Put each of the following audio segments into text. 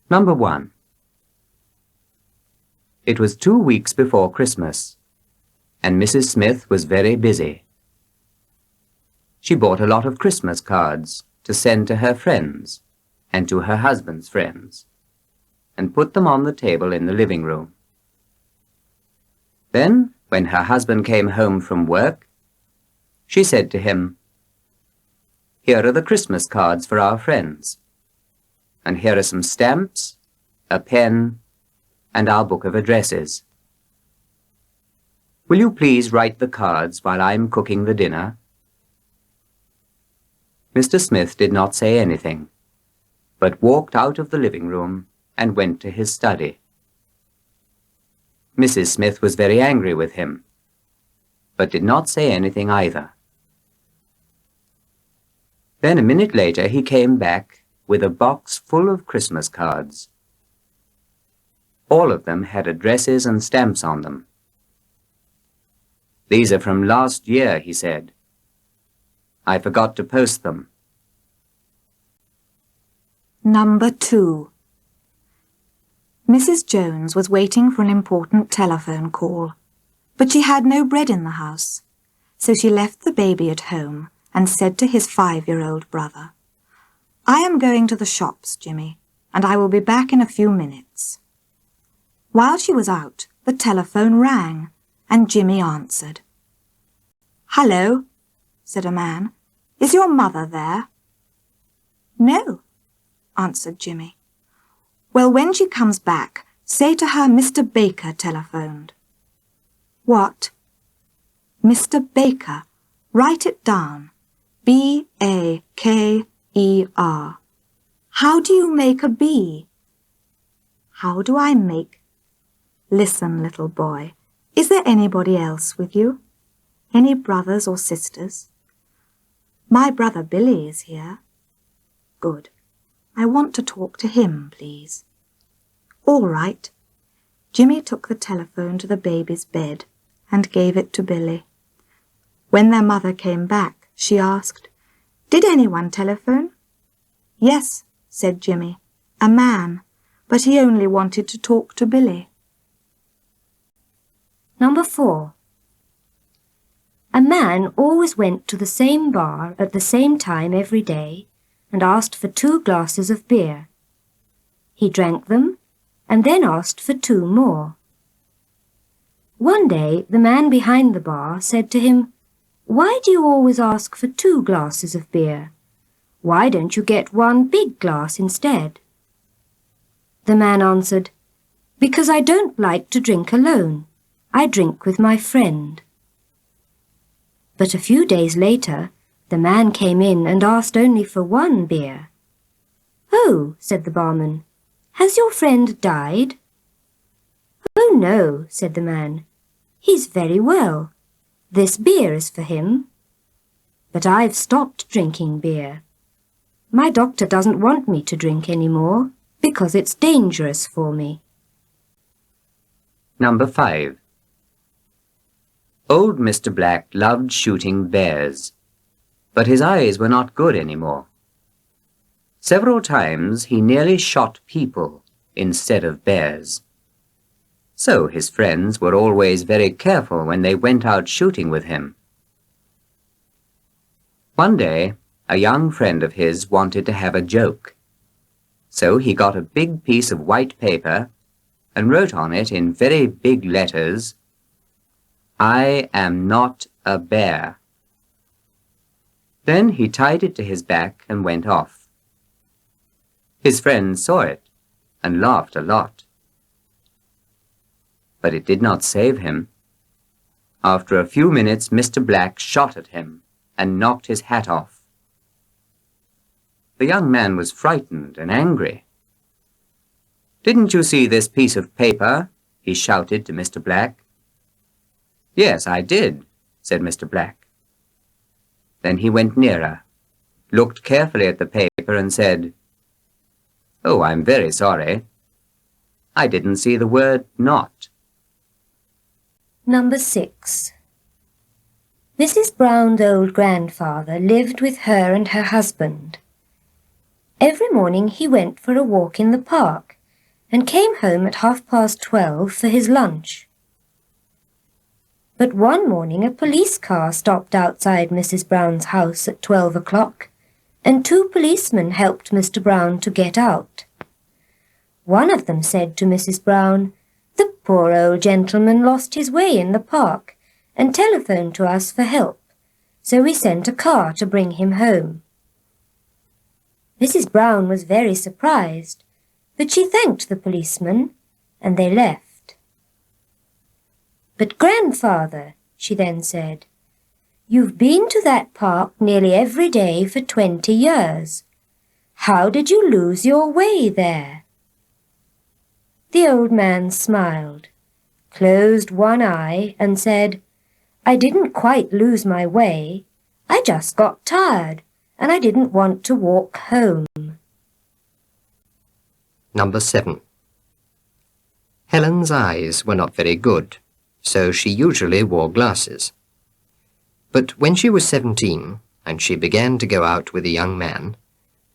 Number 1. It was 2 weeks before Christmas, and Mrs. Smith was very busy. She bought a lot of Christmas cards to send to her friends and to her husband's friends, and put them on the table in the living room. Then, when her husband came home from work, she said to him, "Here are the Christmas cards for our friends, and here are some stamps, a pen, and our book of addresses. Will you please write the cards while I'm cooking the dinner?" Mr. Smith did not say anything, but walked out of the living room and went to his study. Mrs. Smith was very angry with him, but did not say anything either. Then a minute later he came back with a box full of Christmas cards. All of them had addresses and stamps on them. "These are from last year," he said. "I forgot to post them." Number 2. Mrs. Jones was waiting for an important telephone call, but she had no bread in the house, so she left the baby at home and said to his 5-year-old brother, "I am going to the shops, Jimmy, and I will be back in a few minutes." While she was out, the telephone rang, and Jimmy answered. "Hello," said a man. "Is your mother there?" "No," answered Jimmy. "Well, when she comes back, say to her Mr. Baker telephoned." "What?" "Mr. Baker. Write it down. B-A-K-E-R. How do you make a B?" "How do I make—" "Listen, little boy, is there anybody else with you? Any brothers or sisters?" "My brother Billy is here." "Good. I want to talk to him, please." "All right." Jimmy took the telephone to the baby's bed and gave it to Billy. When their mother came back, she asked, "Did anyone telephone?" "Yes," said Jimmy, "a man, but he only wanted to talk to Billy." Number 4. A man always went to the same bar at the same time every day and asked for 2 glasses of beer. He drank them and then asked for 2 more. One day the man behind the bar said to him, "Why do you always ask for 2 glasses of beer? Why don't you get 1 big glass instead?" The man answered, "Because I don't like to drink alone. I drink with my friend." But a few days later, the man came in and asked only for 1 beer. "Oh," said the barman, "has your friend died?" "Oh, no," said the man. "He's very well. This beer is for him." "But I've stopped drinking beer. My doctor doesn't want me to drink any more because it's dangerous for me." Number 5. Old Mr. Black loved shooting bears, but his eyes were not good anymore. Several times he nearly shot people instead of bears. So his friends were always very careful when they went out shooting with him. One day, a young friend of his wanted to have a joke. So he got a big piece of white paper and wrote on it in very big letters, "I am not a bear." Then he tied it to his back and went off. His friends saw it and laughed a lot. But it did not save him. After a few minutes, Mr. Black shot at him and knocked his hat off. The young man was frightened and angry. "Didn't you see this piece of paper?" he shouted to Mr. Black. "Yes, I did," said Mr. Black. Then he went nearer, looked carefully at the paper and said, "Oh, I'm very sorry. I didn't see the word not." Number 6. Mrs. Brown's old grandfather lived with her and her husband. Every morning he went for a walk in the park and came home at 12:30 for his lunch. But one morning a police car stopped outside Mrs. Brown's house at 12 o'clock, and 2 policemen helped Mr. Brown to get out. One of them said to Mrs. Brown, "The poor old gentleman lost his way in the park and telephoned to us for help, so we sent a car to bring him home." Mrs. Brown was very surprised, but she thanked the policeman, and they left. "But, grandfather," she then said, "you've been to that park nearly every day for 20 years. How did you lose your way there?" The old man smiled, closed one eye, and said, "I didn't quite lose my way. I just got tired, and I didn't want to walk home." Number 7. Helen's eyes were not very good, so she usually wore glasses. But when she was 17 and she began to go out with a young man,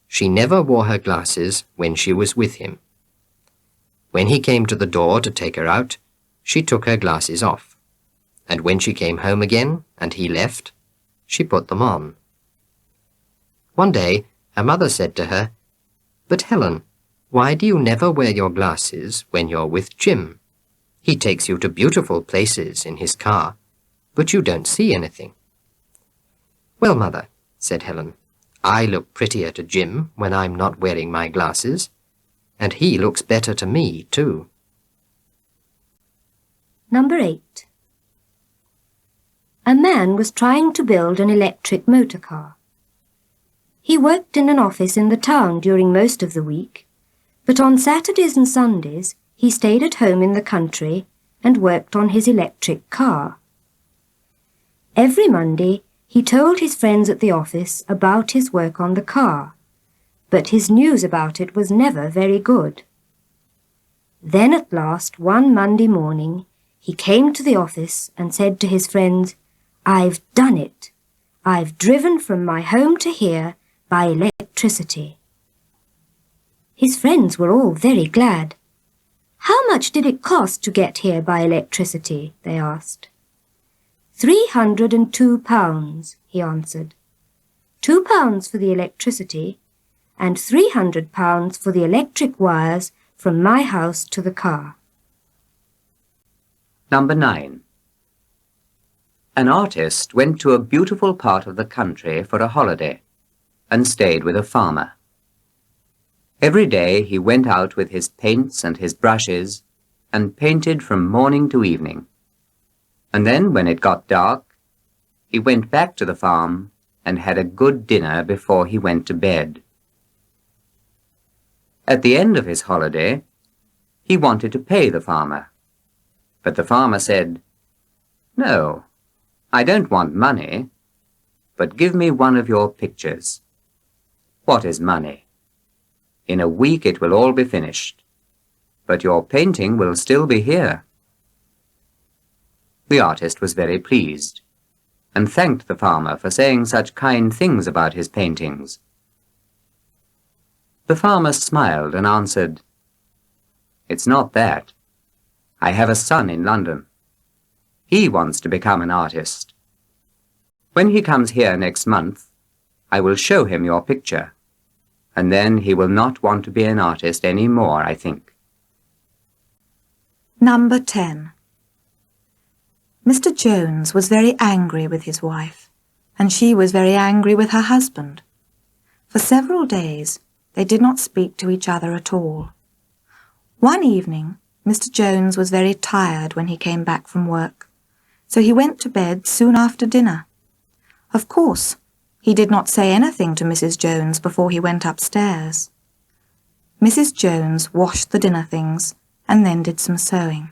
she never wore her glasses when she was with him. When he came to the door to take her out, she took her glasses off, and when she came home again and he left, she put them on. One day her mother said to her, "But Helen, why do you never wear your glasses when you're with Jim? He takes you to beautiful places in his car, but you don't see anything." "Well, mother," said Helen, "I look prettier to Jim when I'm not wearing my glasses, and he looks better to me, too." Number 8. A man was trying to build an electric motor car. He worked in an office in the town during most of the week, but on Saturdays and Sundays he stayed at home in the country and worked on his electric car. Every Monday he told his friends at the office about his work on the car, but his news about it was never very good. Then at last, one Monday morning, he came to the office and said to his friends, "I've done it. I've driven from my home to here by electricity." His friends were all very glad. "How much did it cost to get here by electricity?" they asked. £302, he answered. £2 for the electricity and £300 for the electric wires from my house to the car. Number 9. An artist went to a beautiful part of the country for a holiday and stayed with a farmer. Every day he went out with his paints and his brushes and painted from morning to evening. And then, when it got dark, he went back to the farm and had a good dinner before he went to bed. At the end of his holiday, he wanted to pay the farmer, but the farmer said, "No, I don't want money, but give me one of your pictures." "What is money? In a week it will all be finished, but your painting will still be here." The artist was very pleased, and thanked the farmer for saying such kind things about his paintings. The farmer smiled and answered, "It's not that. I have a son in London. He wants to become an artist. When he comes here next month, I will show him your picture, and then he will not want to be an artist any more, I think." Number 10. Mr. Jones was very angry with his wife, and she was very angry with her husband. For several days they did not speak to each other at all. One evening Mr. Jones was very tired when he came back from work, so he went to bed soon after dinner. Of course, he did not say anything to Mrs. Jones before he went upstairs. Mrs. Jones washed the dinner things and then did some sewing.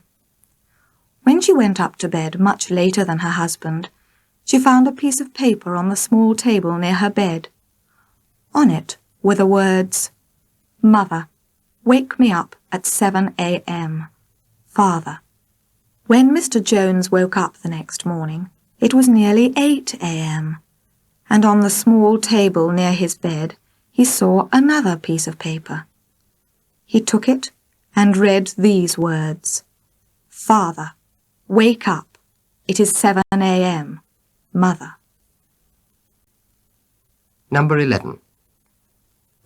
When she went up to bed much later than her husband, she found a piece of paper on the small table near her bed. On it were the words, "Mother, wake me up at 7 a.m. Father." When Mr. Jones woke up the next morning, it was nearly 8 a.m., and on the small table near his bed he saw another piece of paper. He took it and read these words: Father, wake up. It is 7 a.m. Mother. Number 11.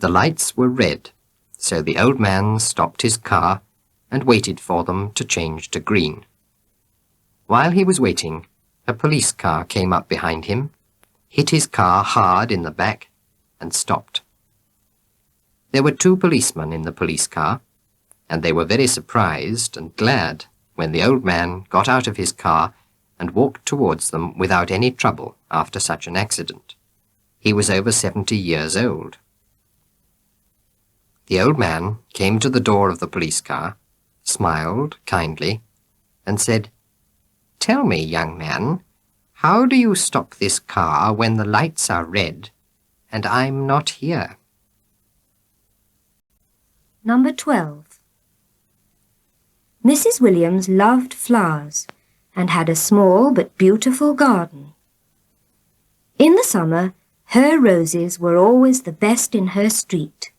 The lights were red, so the old man stopped his car and waited for them to change to green. While he was waiting, a police car came up behind him, hit his car hard in the back, and stopped. There were 2 policemen in the police car, and they were very surprised and glad when the old man got out of his car and walked towards them without any trouble after such an accident. He was over 70 years old. The old man came to the door of the police car, smiled kindly, and said, "Tell me, young man, how do you stop this car when the lights are red and I'm not here?" Number 12. Mrs. Williams loved flowers and had a small but beautiful garden. In the summer, her roses were always the best in her street.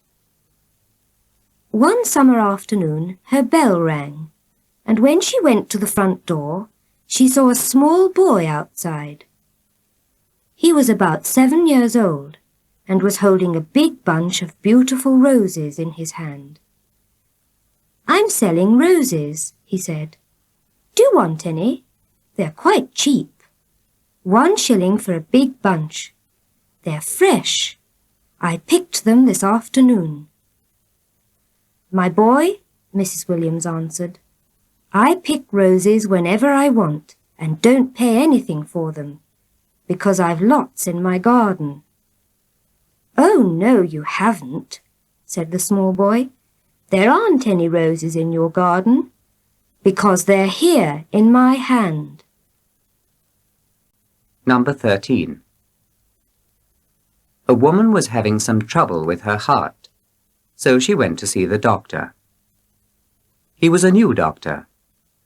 One summer afternoon, her bell rang, and when she went to the front door, she saw a small boy outside. He was about 7 years old and was holding a big bunch of beautiful roses in his hand. "I'm selling roses," he said. "Do you want any? They're quite cheap. 1 shilling for a big bunch. They're fresh. I picked them this afternoon." "My boy," Mrs. Williams answered, "I pick roses whenever I want and don't pay anything for them, because I've lots in my garden." "Oh, no, you haven't," said the small boy. "There aren't any roses in your garden, because they're here in my hand." Number 13. A woman was having some trouble with her heart, so she went to see the doctor. He was a new doctor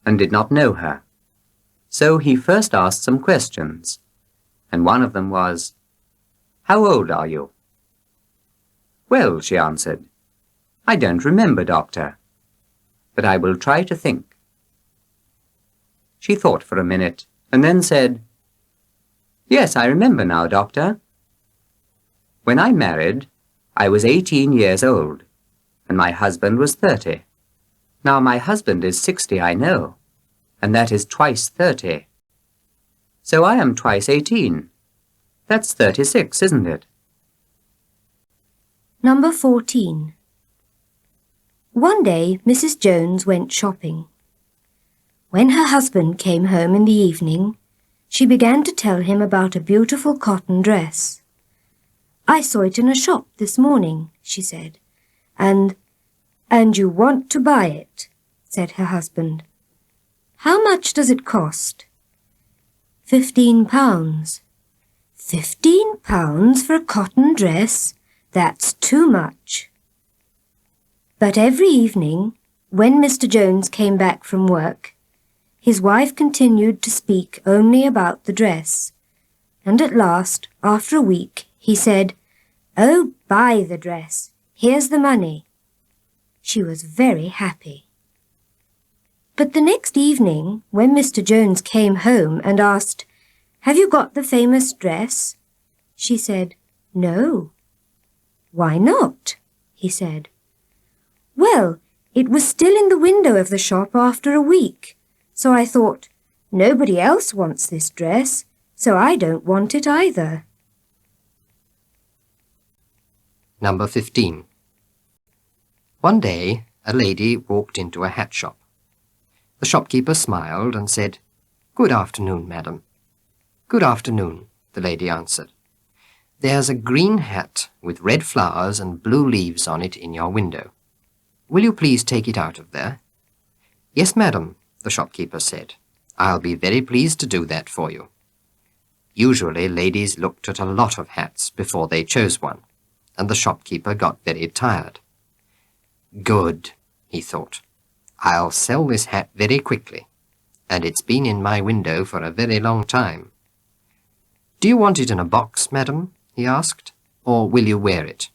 and did not know her, so he first asked some questions, and one of them was, "How old are you?" "Well," she answered, "I don't remember, doctor, but I will try to think." She thought for a minute and then said, "Yes, I remember now, doctor. When I married, I was 18 years old, and my husband was 30. Now my husband is 60, I know, and that is twice 30. So I am twice 18. That's 36, isn't it?" Number 14. One day, Mrs. Jones went shopping. When her husband came home in the evening, she began to tell him about a beautiful cotton dress. "I saw it in a shop this morning," she said. And you want to buy it," said her husband. "How much does it cost?" £15. £15 for a cotton dress? That's too much. But every evening, when Mr. Jones came back from work, his wife continued to speak only about the dress, and at last, after a week, he said, "Oh, buy the dress. Here's the money." She was very happy. But the next evening, when Mr. Jones came home and asked, "Have you got the famous dress?" she said, "No." "Why not?" he said. "Well, it was still in the window of the shop after a week, so I thought, nobody else wants this dress, so I don't want it either." Number 15. One day, a lady walked into a hat shop. The shopkeeper smiled and said, "Good afternoon, madam." "Good afternoon," the lady answered. "There's a green hat with red flowers and blue leaves on it in your window. Will you please take it out of there?" "Yes, madam," the shopkeeper said. "I'll be very pleased to do that for you." Usually ladies looked at a lot of hats before they chose one, and the shopkeeper got very tired. "Good," he thought. "I'll sell this hat very quickly, and it's been in my window for a very long time." "Do you want it in a box, madam?" he asked, "or will you wear it?"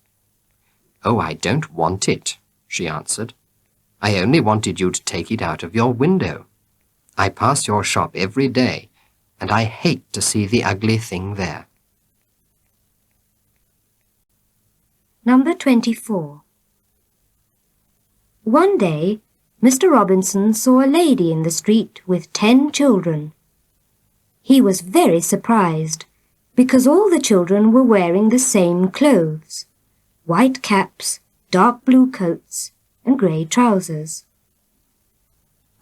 "Oh, I don't want it," she answered. I only wanted you to take it out of your window. I pass your shop every day, and I hate to see the ugly thing there. Number 24. One day, Mr. Robinson saw a lady in the street with 10 children. He was very surprised because all the children were wearing the same clothes: white caps, dark blue coats, and grey trousers.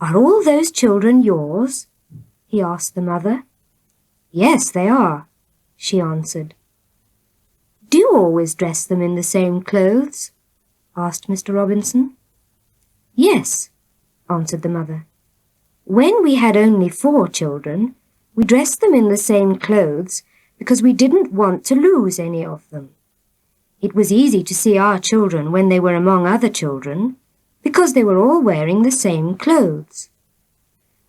"Are all those children yours?" he asked the mother. "Yes, they are," she answered. "Do you always dress them in the same clothes?" asked Mr. Robinson. "Yes," answered the mother. "When we had only 4 children, we dressed them in the same clothes because we didn't want to lose any of them. It was easy to see our children when they were among other children, because they were all wearing the same clothes.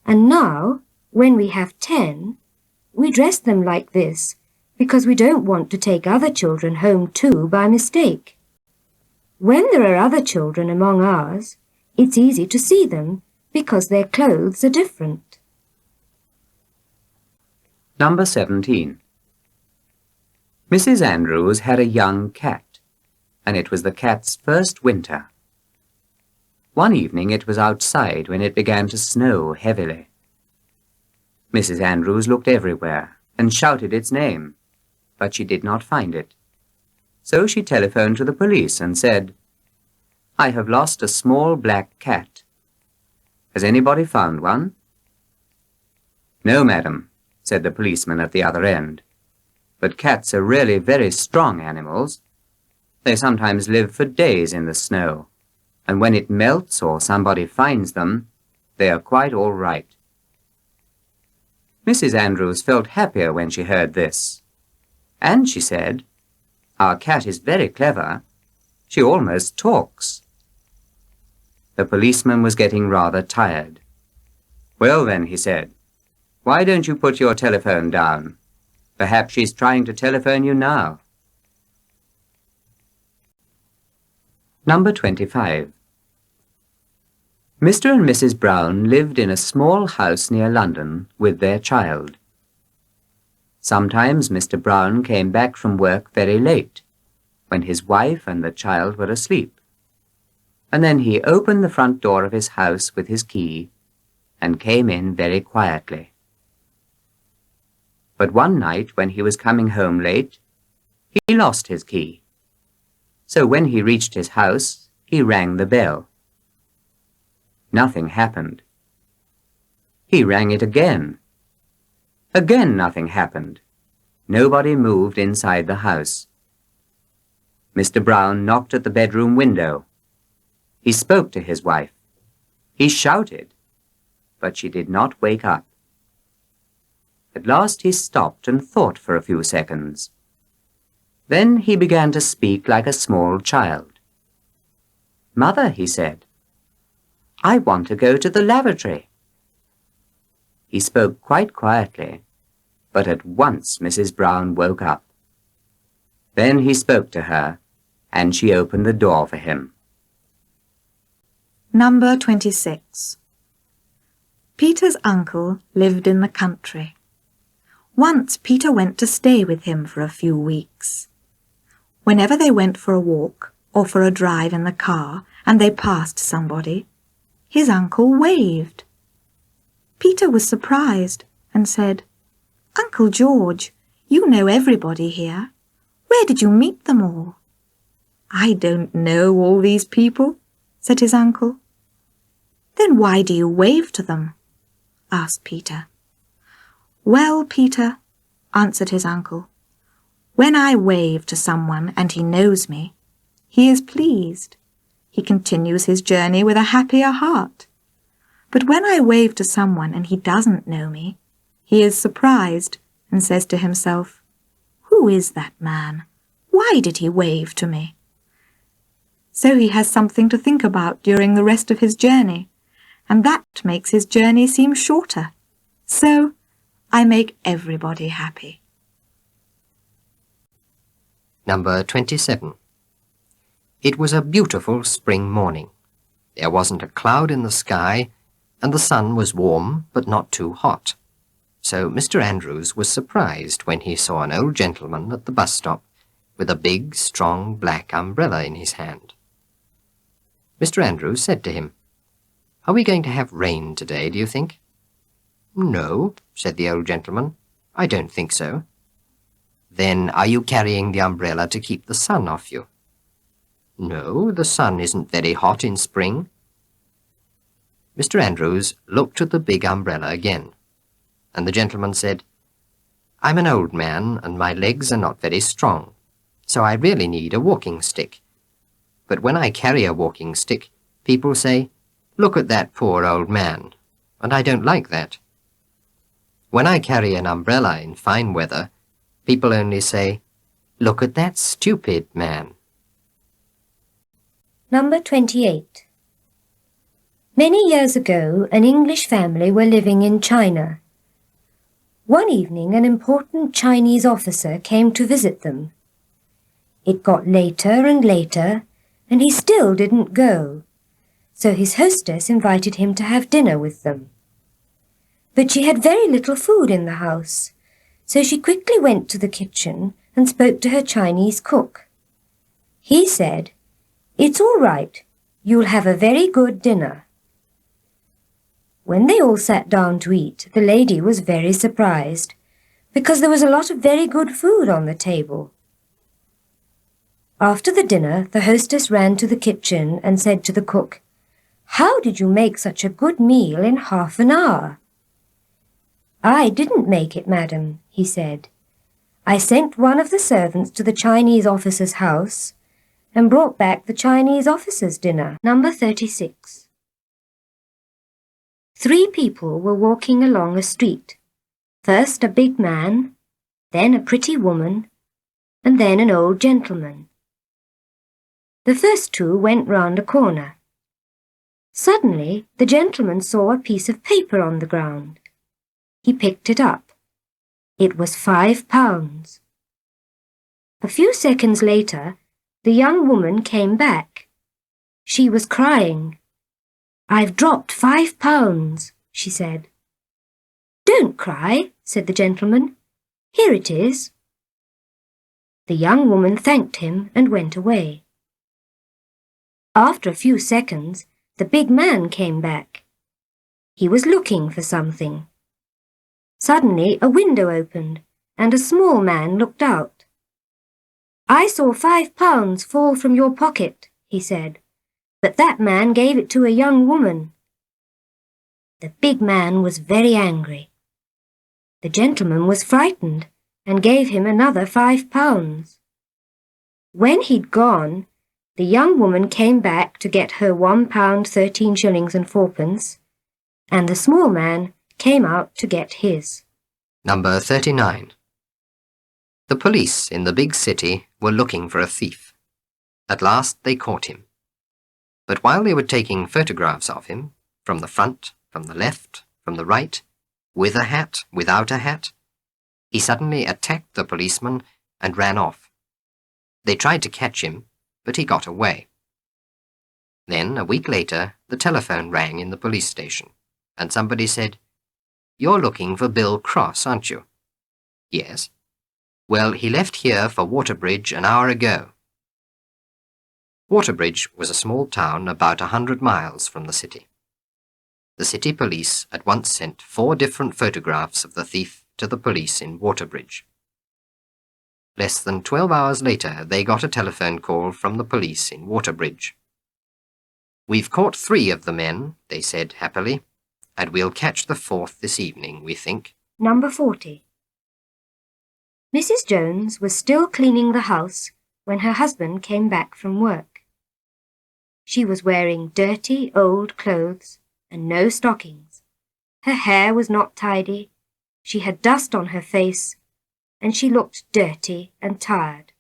And now, when we have 10, we dress them like this because we don't want to take other children home too by mistake. When there are other children among ours, it's easy to see them because their clothes are different." Number 17. Mrs. Andrews had a young cat, and it was the cat's first winter. One evening it was outside when it began to snow heavily. Mrs. Andrews looked everywhere and shouted its name, but she did not find it. So she telephoned to the police and said, "I have lost a small black cat. Has anybody found one?" "No, madam," said the policeman at the other end. "But cats are really very strong animals. They sometimes live for days in the snow, and when it melts or somebody finds them, they are quite all right." Mrs. Andrews felt happier when she heard this, and she said, "Our cat is very clever. She almost talks." The policeman was getting rather tired. "Well then," he said, "why don't you put your telephone down? Perhaps she's trying to telephone you now." Number 25. Mr. and Mrs. Brown lived in a small house near London with their child. Sometimes Mr. Brown came back from work very late, when his wife and the child were asleep, and then he opened the front door of his house with his key and came in very quietly. But one night when he was coming home late, he lost his key. So when he reached his house, he rang the bell. Nothing happened. He rang it again. Again nothing happened. Nobody moved inside the house. Mr. Brown knocked at the bedroom window. He spoke to his wife. He shouted, but she did not wake up. At last he stopped and thought for a few seconds. Then he began to speak like a small child. "Mother," he said, "I want to go to the lavatory." He spoke quite quietly, but at once Mrs. Brown woke up. Then he spoke to her, and she opened the door for him. Number 26. Peter's uncle lived in the country. Once Peter went to stay with him for a few weeks. Whenever they went for a walk or for a drive in the car and they passed somebody, his uncle waved. Peter was surprised and said, "Uncle George, you know everybody here. Where did you meet them all?" "I don't know all these people," said his uncle. "Then why do you wave to them?" asked Peter. "Well, Peter," answered his uncle, "when I wave to someone and he knows me, he is pleased. He continues his journey with a happier heart. But when I wave to someone and he doesn't know me, he is surprised and says to himself, 'Who is that man? Why did he wave to me?' So he has something to think about during the rest of his journey, and that makes his journey seem shorter. So I make everybody happy." Number 27. It was a beautiful spring morning. There wasn't a cloud in the sky, and the sun was warm but not too hot. So Mr. Andrews was surprised when he saw an old gentleman at the bus stop with a big, strong black umbrella in his hand. Mr. Andrews said to him, "Are we going to have rain today, do you think?" "No," said the old gentleman. "I don't think so." "Then are you carrying the umbrella to keep the sun off you?" "No, the sun isn't very hot in spring." Mr. Andrews looked at the big umbrella again, and the gentleman said, "I'm an old man, and my legs are not very strong, so I really need a walking stick. But when I carry a walking stick, people say, 'Look at that poor old man,' and I don't like that. When I carry an umbrella in fine weather, people only say, 'Look at that stupid man.'" Number 28. Many years ago, an English family were living in China. One evening, an important Chinese officer came to visit them. It got later and later, and he still didn't go, so his hostess invited him to have dinner with them. But she had very little food in the house, so she quickly went to the kitchen and spoke to her Chinese cook. He said, "It's all right, you'll have a very good dinner." When they all sat down to eat, the lady was very surprised, because there was a lot of very good food on the table. After the dinner, the hostess ran to the kitchen and said to the cook, "How did you make such a good meal in half an hour?" "I didn't make it, madam," he said. "I sent one of the servants to the Chinese officer's house and brought back the Chinese officer's dinner." Number 36. 3 people were walking along a street. First a big man, then a pretty woman, and then an old gentleman. The first 2 went round a corner. Suddenly, the gentleman saw a piece of paper on the ground. He picked it up. It was £5. A few seconds later, the young woman came back. She was crying. "I've dropped £5, she said. "Don't cry," said the gentleman. "Here it is." The young woman thanked him and went away. After a few seconds, the big man came back. He was looking for something. Suddenly, a window opened, and a small man looked out. "I saw £5 fall from your pocket," he said. "But that man gave it to a young woman." The big man was very angry. The gentleman was frightened and gave him another £5. When he'd gone, the young woman came back to get her £1 13 shillings and 4pence, and the small man came out to get his. Number 39. The police in the big city were looking for a thief. At last they caught him. But while they were taking photographs of him, from the front, from the left, from the right, with a hat, without a hat, he suddenly attacked the policeman and ran off. They tried to catch him, but he got away. Then, a week later, the telephone rang in the police station, and somebody said, "You're looking for Bill Cross, aren't you?" "Yes." "Well, he left here for Waterbridge an hour ago." Waterbridge was a small town about 100 miles from the city. The city police at once sent 4 different photographs of the thief to the police in Waterbridge. Less than 12 hours later, they got a telephone call from the police in Waterbridge. "We've caught 3 of the men," they said happily, "and we'll catch the 4th this evening, we think." Number 40. Mrs. Jones was still cleaning the house when her husband came back from work. She was wearing dirty, old clothes and no stockings. Her hair was not tidy, she had dust on her face, and she looked dirty and tired.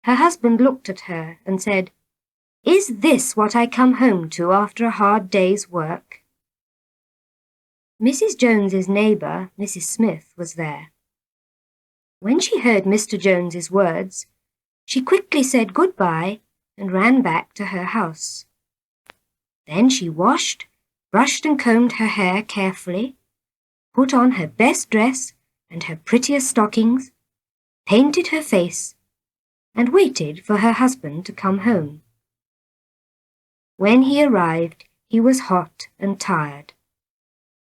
Her husband looked at her and said, "Is this what I come home to after a hard day's work?" Mrs. Jones's neighbour, Mrs. Smith, was there. When she heard Mr. Jones's words, she quickly said goodbye and ran back to her house. Then she washed, brushed and combed her hair carefully, put on her best dress and her prettiest stockings, painted her face, and waited for her husband to come home. When he arrived, he was hot and tired.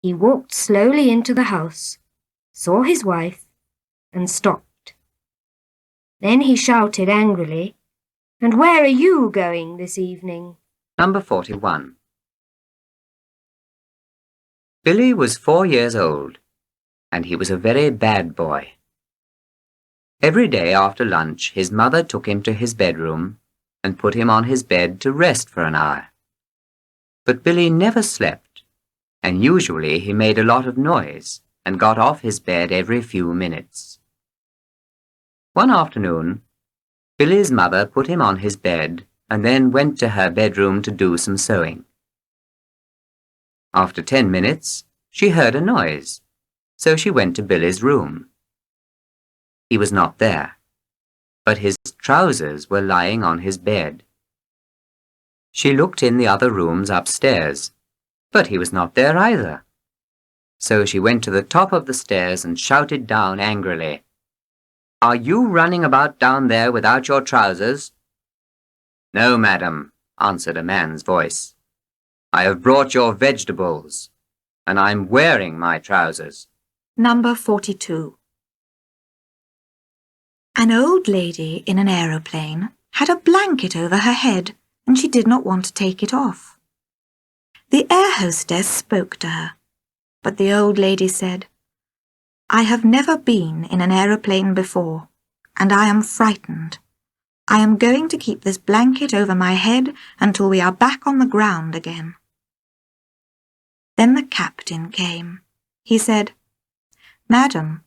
He walked slowly into the house, saw his wife, and stopped. Then he shouted angrily, "And where are you going this evening?" Number 41. Billy was 4 years old, and he was a very bad boy. Every day after lunch, his mother took him to his bedroom and put him on his bed to rest for an hour. But Billy never slept, and usually he made a lot of noise and got off his bed every few minutes. One afternoon, Billy's mother put him on his bed and then went to her bedroom to do some sewing. After 10 minutes, she heard a noise, so she went to Billy's room. He was not there, but his trousers were lying on his bed. She looked in the other rooms upstairs, but he was not there either. So she went to the top of the stairs and shouted down angrily, "Are you running about down there without your trousers?" "No, madam," answered a man's voice. "I have brought your vegetables, and I'm wearing my trousers." Number 42. An old lady in an aeroplane had a blanket over her head, and she did not want to take it off. The air hostess spoke to her, but the old lady said, "I have never been in an aeroplane before, and I am frightened. I am going to keep this blanket over my head until we are back on the ground again." Then the captain came. He said, "Madam,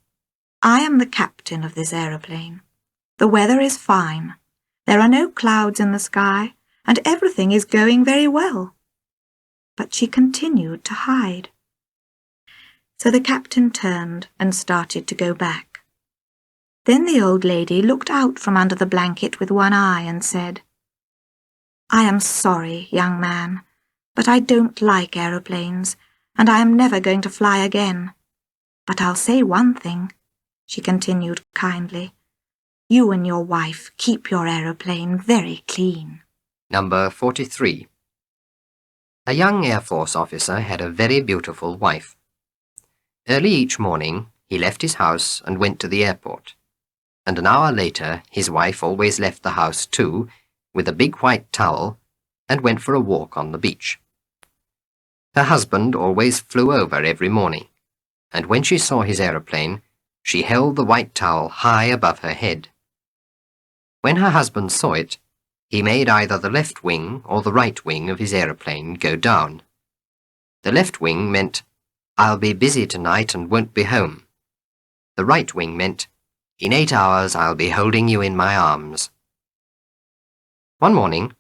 I am the captain of this aeroplane. The weather is fine. There are no clouds in the sky, and everything is going very well." But she continued to hide. So the captain turned and started to go back. Then the old lady looked out from under the blanket with one eye and said, "I am sorry, young man, but I don't like aeroplanes, and I am never going to fly again. But I'll say one thing," she continued kindly. "You and your wife keep your aeroplane very clean." Number 43. A young Air Force officer had a very beautiful wife. Early each morning, he left his house and went to the airport. And an hour later, his wife always left the house too, with a big white towel, and went for a walk on the beach. Her husband always flew over every morning, and when she saw his aeroplane, she held the white towel high above her head. When her husband saw it, he made either the left wing or the right wing of his aeroplane go down. The left wing meant, "I'll be busy tonight and won't be home." The right wing meant, "In 8 hours I'll be holding you in my arms." One morning,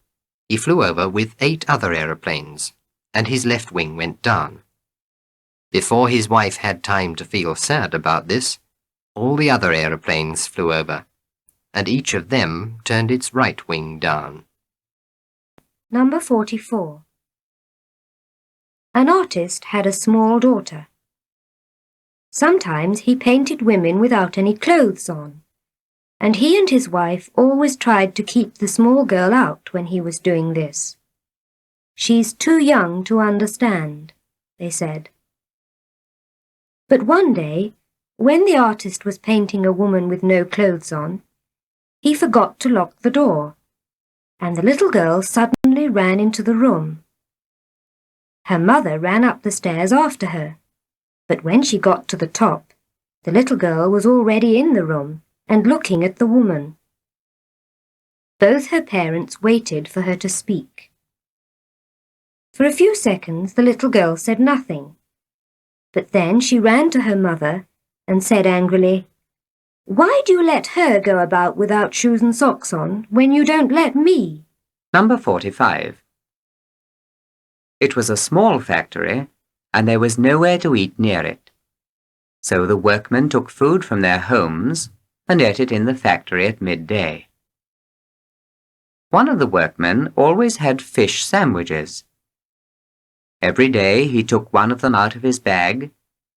he flew over with 8 other aeroplanes, and his left wing went down. Before his wife had time to feel sad about this, all the other aeroplanes flew over, and each of them turned its right wing down. Number 44. An artist had a small daughter. Sometimes he painted women without any clothes on, and he and his wife always tried to keep the small girl out when he was doing this. "She's too young to understand," they said. But one day, when the artist was painting a woman with no clothes on, he forgot to lock the door, and the little girl suddenly ran into the room. Her mother ran up the stairs after her, but when she got to the top, the little girl was already in the room and looking at the woman. Both her parents waited for her to speak. For a few seconds the little girl said nothing, but then she ran to her mother and said angrily, "Why do you let her go about without shoes and socks on when you don't let me?" Number 45. It was a small factory, and there was nowhere to eat near it. So the workmen took food from their homes and ate it in the factory at midday. One of the workmen always had fish sandwiches, Every day he took one of them out of his bag,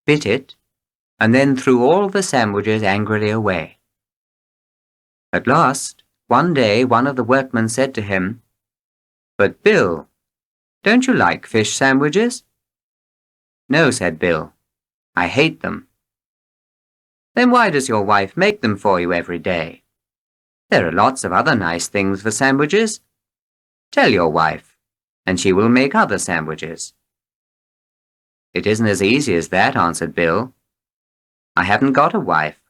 bit it, and then threw all the sandwiches angrily away. At last, one day one of the workmen said to him, "But, Bill, don't you like fish sandwiches?" "No," said Bill. "I hate them." "Then why does your wife make them for you every day? There are lots of other nice things for sandwiches. Tell your wife, and she will make other sandwiches." "It isn't as easy as that," answered Bill. "I haven't got a wife.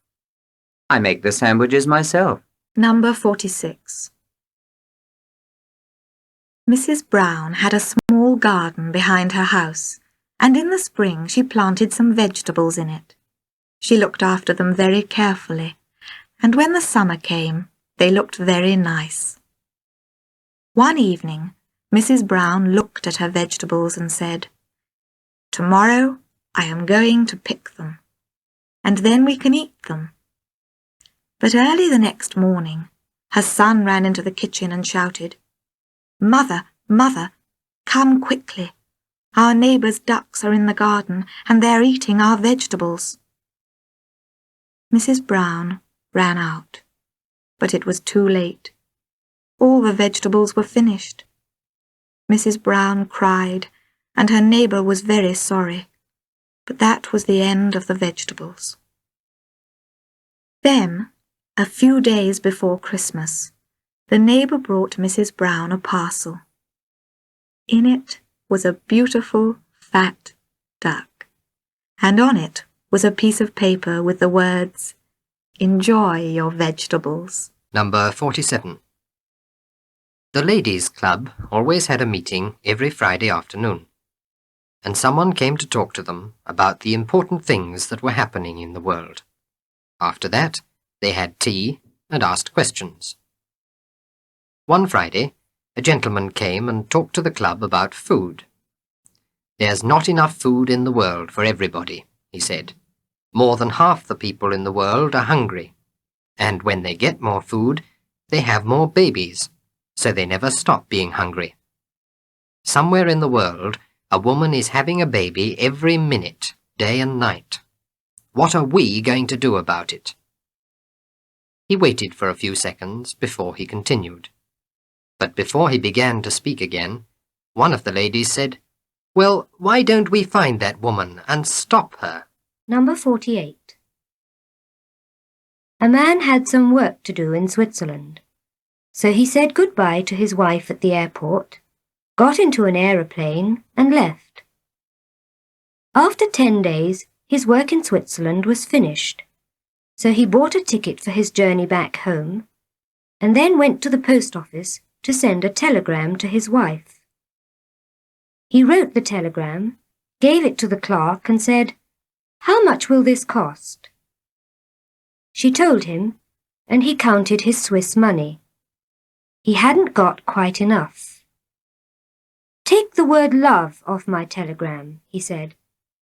I make the sandwiches myself." Number 46. Mrs. Brown had a small garden behind her house, and in the spring she planted some vegetables in it. She looked after them very carefully, and when the summer came, they looked very nice. One evening, Mrs. Brown looked at her vegetables and said, "Tomorrow I am going to pick them, and then we can eat them." But early the next morning, her son ran into the kitchen and shouted, "Mother, Mother, come quickly. Our neighbour's ducks are in the garden, and they're eating our vegetables." Mrs. Brown ran out, but it was too late. All the vegetables were finished. Mrs. Brown cried, and her neighbour was very sorry, but that was the end of the vegetables. Then, a few days before Christmas, the neighbour brought Mrs. Brown a parcel. In it was a beautiful, fat duck, and on it was a piece of paper with the words, "Enjoy your vegetables." Number 47. The Ladies' Club always had a meeting every Friday afternoon, and someone came to talk to them about the important things that were happening in the world. After that, they had tea and asked questions. One Friday, a gentleman came and talked to the club about food. "There's not enough food in the world for everybody," he said. "More than half the people in the world are hungry, and when they get more food, they have more babies, so they never stop being hungry. Somewhere in the world, a woman is having a baby every minute, day and night. What are we going to do about it?" He waited for a few seconds before he continued. But before he began to speak again, one of the ladies said, "Well, why don't we find that woman and stop her?" Number 48. A man had some work to do in Switzerland, so he said goodbye to his wife at the airport, got into an aeroplane and left. After 10 days, his work in Switzerland was finished, so he bought a ticket for his journey back home, and then went to the post office to send a telegram to his wife. He wrote the telegram, gave it to the clerk and said, "How much will this cost?" She told him, and he counted his Swiss money. He hadn't got quite enough. "Take the word love off my telegram," he said,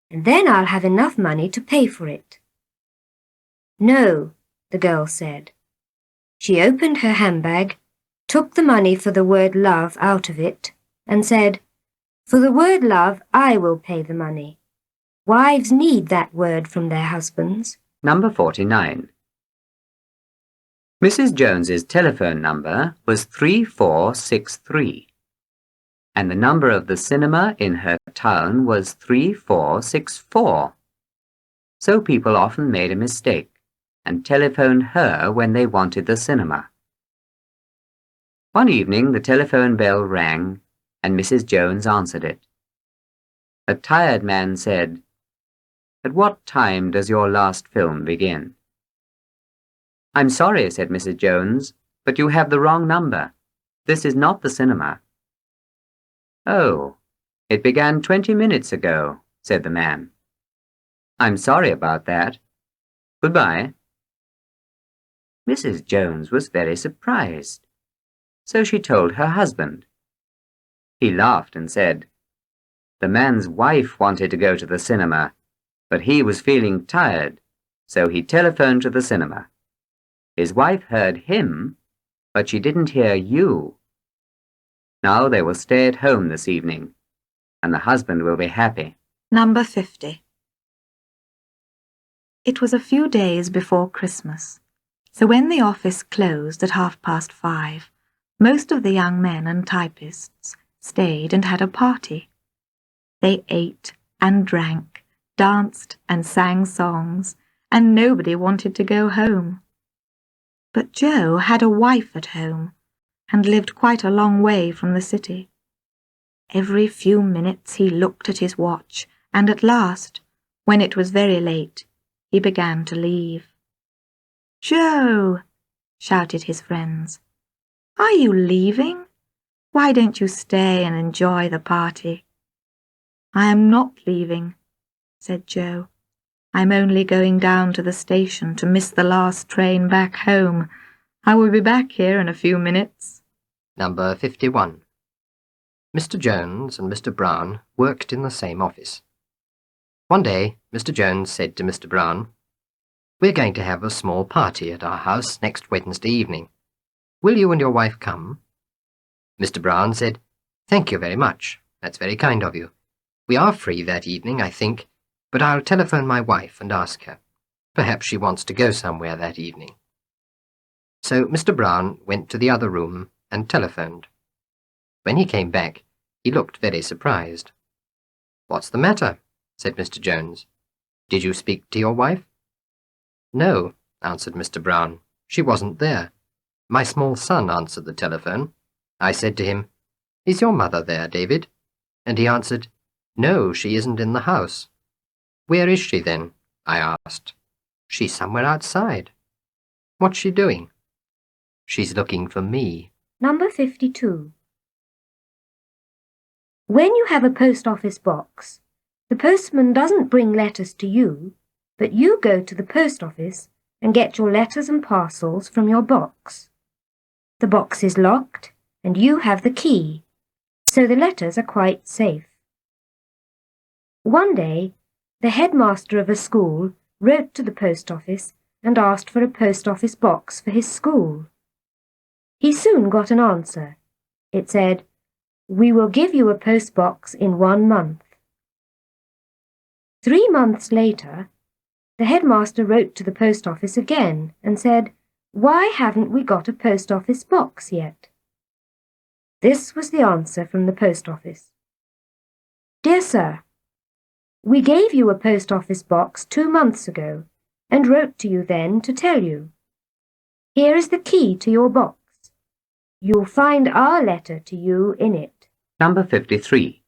"and then I'll have enough money to pay for it." "No," the girl said. She opened her handbag, took the money for the word love out of it, and said, "For the word love, I will pay the money. Wives need that word from their husbands." Number 49. Mrs. Jones's telephone number was 3463, and the number of the cinema in her town was 3464. So people often made a mistake and telephoned her when they wanted the cinema. One evening the telephone bell rang, and Mrs. Jones answered it. A tired man said, "At what time does your last film begin?" "I'm sorry," said Mrs. Jones, "but you have the wrong number. This is not the cinema." "Oh, it began 20 minutes ago," said the man. "I'm sorry about that. Goodbye." Mrs. Jones was very surprised, so she told her husband. He laughed and said, "The man's wife wanted to go to the cinema, but he was feeling tired, so he telephoned to the cinema. His wife heard him, but she didn't hear you. Now they will stay at home this evening. and the husband will be happy. Number 50. It was a few days before Christmas, so when the office closed at 5:30, most of the young men and typists stayed and had a party. They ate and drank, danced and sang songs, and nobody wanted to go home. But Joe had a wife at home and lived quite a long way from the city. Every few minutes he looked at his watch, and at last, when it was very late, he began to leave. "Joe!" shouted his friends. "Are you leaving? Why don't you stay and enjoy the party?" "I am not leaving," said Joe. "I'm only going down to the station to miss the last train back home. I will be back here in a few minutes." Number 51. Mr. Jones and Mr. Brown worked in the same office. One day, Mr. Jones said to Mr. Brown, "We're going to have a small party at our house next Wednesday evening. Will you and your wife come?" Mr. Brown said, "Thank you very much. That's very kind of you. We are free that evening, I think, but I'll telephone my wife and ask her. Perhaps she wants to go somewhere that evening." So Mr. Brown went to the other room and telephoned. When he came back, he looked very surprised. "What's the matter?" said Mr. Jones. "Did you speak to your wife?" "No," answered Mr. Brown. "She wasn't there. My small son answered the telephone. I said to him, 'Is your mother there, David?' And he answered, 'No, she isn't in the house.' 'Where is she then?' I asked. 'She's somewhere outside.' 'What's she doing?' 'She's looking for me.'" Number 52. When you have a post office box, the postman doesn't bring letters to you, but you go to the post office and get your letters and parcels from your box. The box is locked and you have the key, so the letters are quite safe. One day, the headmaster of a school wrote to the post office and asked for a post office box for his school. He soon got an answer. It said, "We will give you a post box in 1 month." 3 months later, the headmaster wrote to the post office again and said, "Why haven't we got a post office box yet?" This was the answer from the post office. "Dear sir, we gave you a post office box 2 months ago and wrote to you then to tell you. Here is the key to your box. You'll find our letter to you in it." Number 53.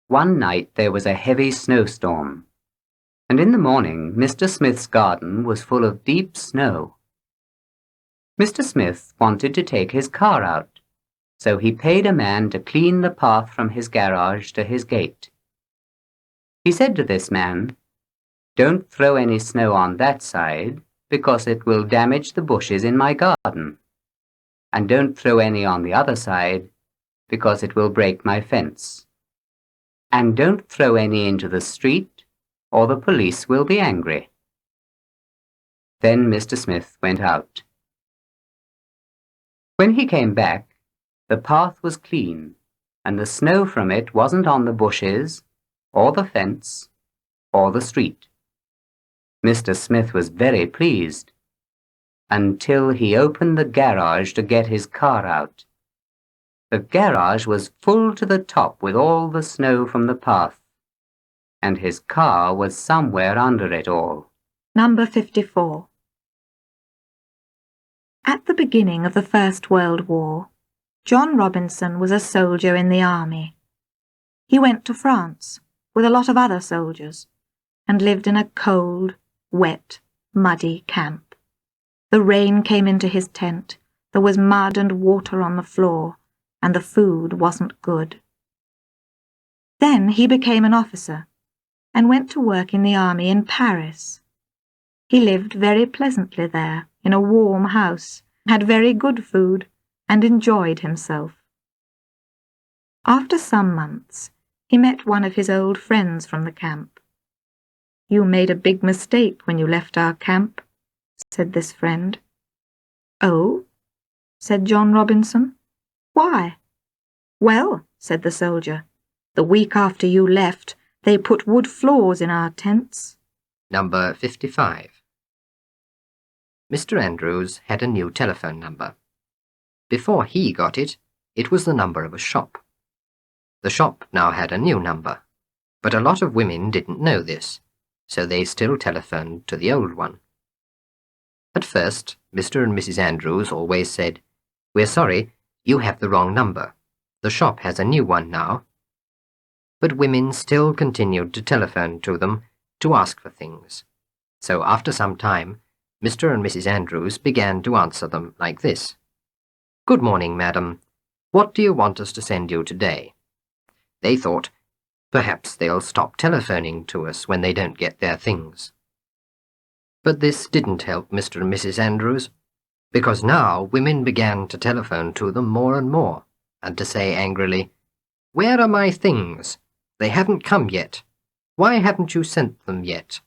One night there was a heavy snowstorm, and in the morning Mr. Smith's garden was full of deep snow. Mr. Smith wanted to take his car out, so he paid a man to clean the path from his garage to his gate. He said to this man, "Don't throw any snow on that side, because it will damage the bushes in my garden. And don't throw any on the other side, because it will break my fence. And don't throw any into the street, or the police will be angry." Then Mr. Smith went out. When he came back, the path was clean, and the snow from it wasn't on the bushes, or the fence, or the street. Mr. Smith was very pleased, until he opened the garage to get his car out. The garage was full to the top with all the snow from the path, and his car was somewhere under it all. Number 54. At the beginning of the First World War, John Robinson was a soldier in the army. He went to France with a lot of other soldiers and lived in a cold, wet, muddy camp. The rain came into his tent, there was mud and water on the floor, and the food wasn't good. Then he became an officer and went to work in the army in Paris. He lived very pleasantly there, in a warm house, had very good food, and enjoyed himself. After some months, he met one of his old friends from the camp. "You made a big mistake when you left our camp," said this friend. "Oh?" said John Robinson. "Why?" "Well," said the soldier. "The week after you left, they put wood floors in our tents." Number 55. Mr. Andrews had a new telephone number. Before he got it, it was the number of a shop. The shop now had a new number, but a lot of women didn't know this, so they still telephoned to the old one. At first, Mr. and Mrs. Andrews always said, "We're sorry, you have the wrong number. The shop has a new one now." But women still continued to telephone to them to ask for things. So after some time, Mr. and Mrs. Andrews began to answer them like this. "Good morning, madam. What do you want us to send you today?" They thought, perhaps they'll stop telephoning to us when they don't get their things. But this didn't help Mr. and Mrs. Andrews, because now women began to telephone to them more and more, and to say angrily, "Where are my things? They haven't come yet. Why haven't you sent them yet?"